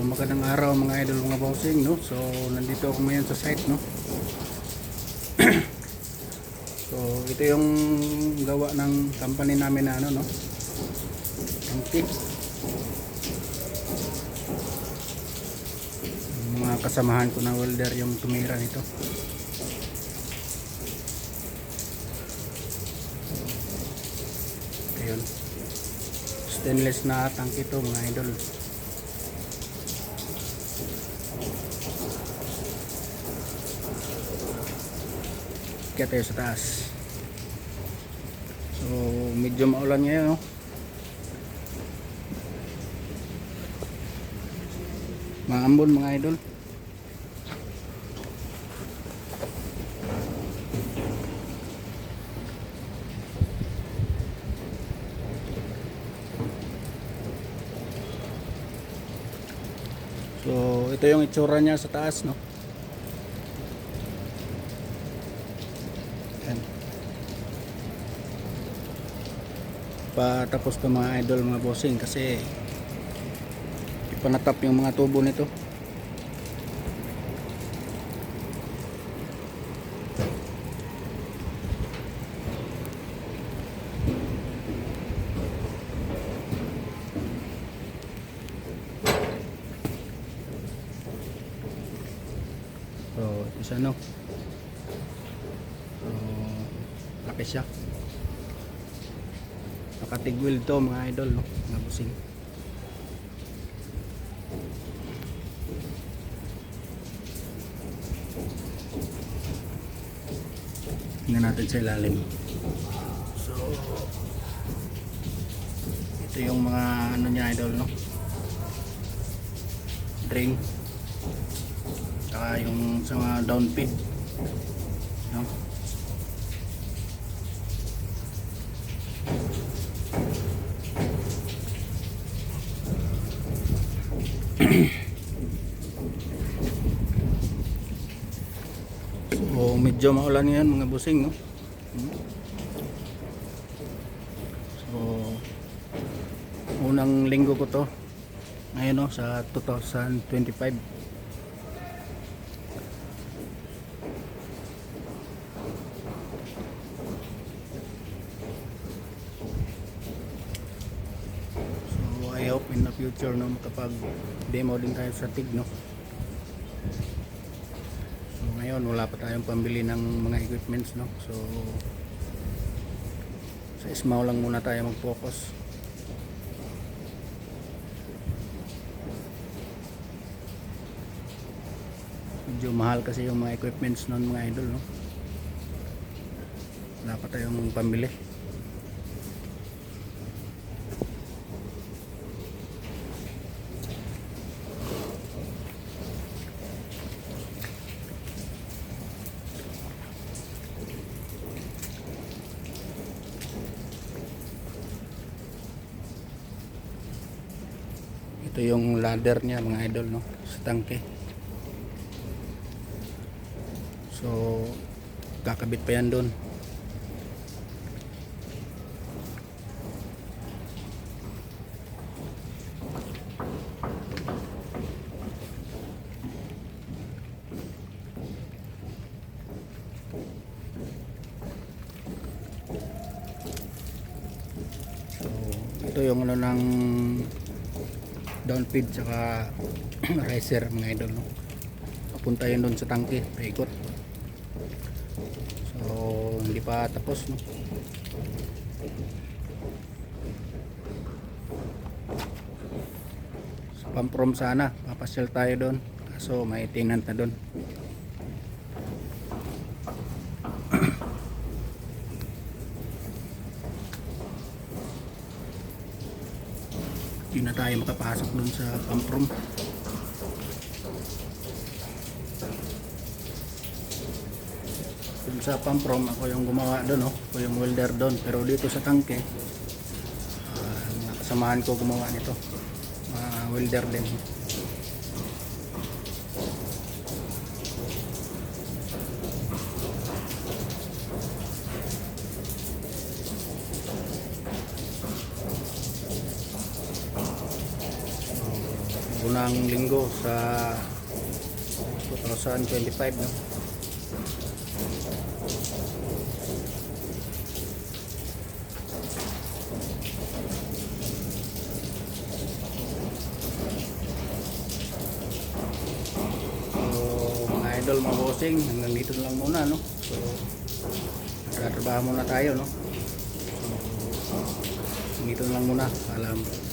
magandang araw mga idol, mga bossing, no? So nandito ako ngayon sa site, no? So ito yung gawa ng company namin na ano, no? Ang tip. Mga kasamahan ko na welder yung tumira nito. Ayun. Stainless na tank ito mga idol. Kaya tayo sa taas. So medyo maulan ngayon, no? Maambon mga idol. So ito yung itsura niya sa taas, no? Yan. Patapos ko mga idol, mga bossing, kasi ipanatap yung mga tubo nito. So isa, no? So laki siya. Nakatigwil to mga idol, no? Mga bossing. Tingnan natin sa ilalim. So ito yung mga ano niya idol, no? Drain. Saka yung sa mga down feed, no? So medyo maulan yan mga busing, no? So unang linggo ko to ngayon, no, sa 2025. So I hope in the future, no, makapag demo din tayo sa TIG, no? So ngayon wala pa tayong pambili ng mga equipments, no? So sa SMAW lang muna tayo mag-focus. Medyo mahal kasi yung mga equipments noon mga idol, no? Wala pa tayong pambili. Ito yung ladder niya mga idol, no? Sa tangke. So kakabit pa yan doon. So ito yung ano ng down feed saka riser mga idol, no? Papunta yun doon sa tangke, paikot. So hindi pa tapos, no? Sa Pamprom sana papasyal tayo doon, kaso may tenant na doon. Hindi na tayo makapasok doon sa Pamprom. Doon sa Pamprom ako yung gumawa doon, no? Ako yung welder doon, pero dito sa tangke mga kasamahan ko gumawa nito, mga welder din. unang linggo sa 2025, no? So mga idol, mga bossing, hanggang dito na lang muna, no? So trabaho muna tayo, no? So dito na lang muna. Alam.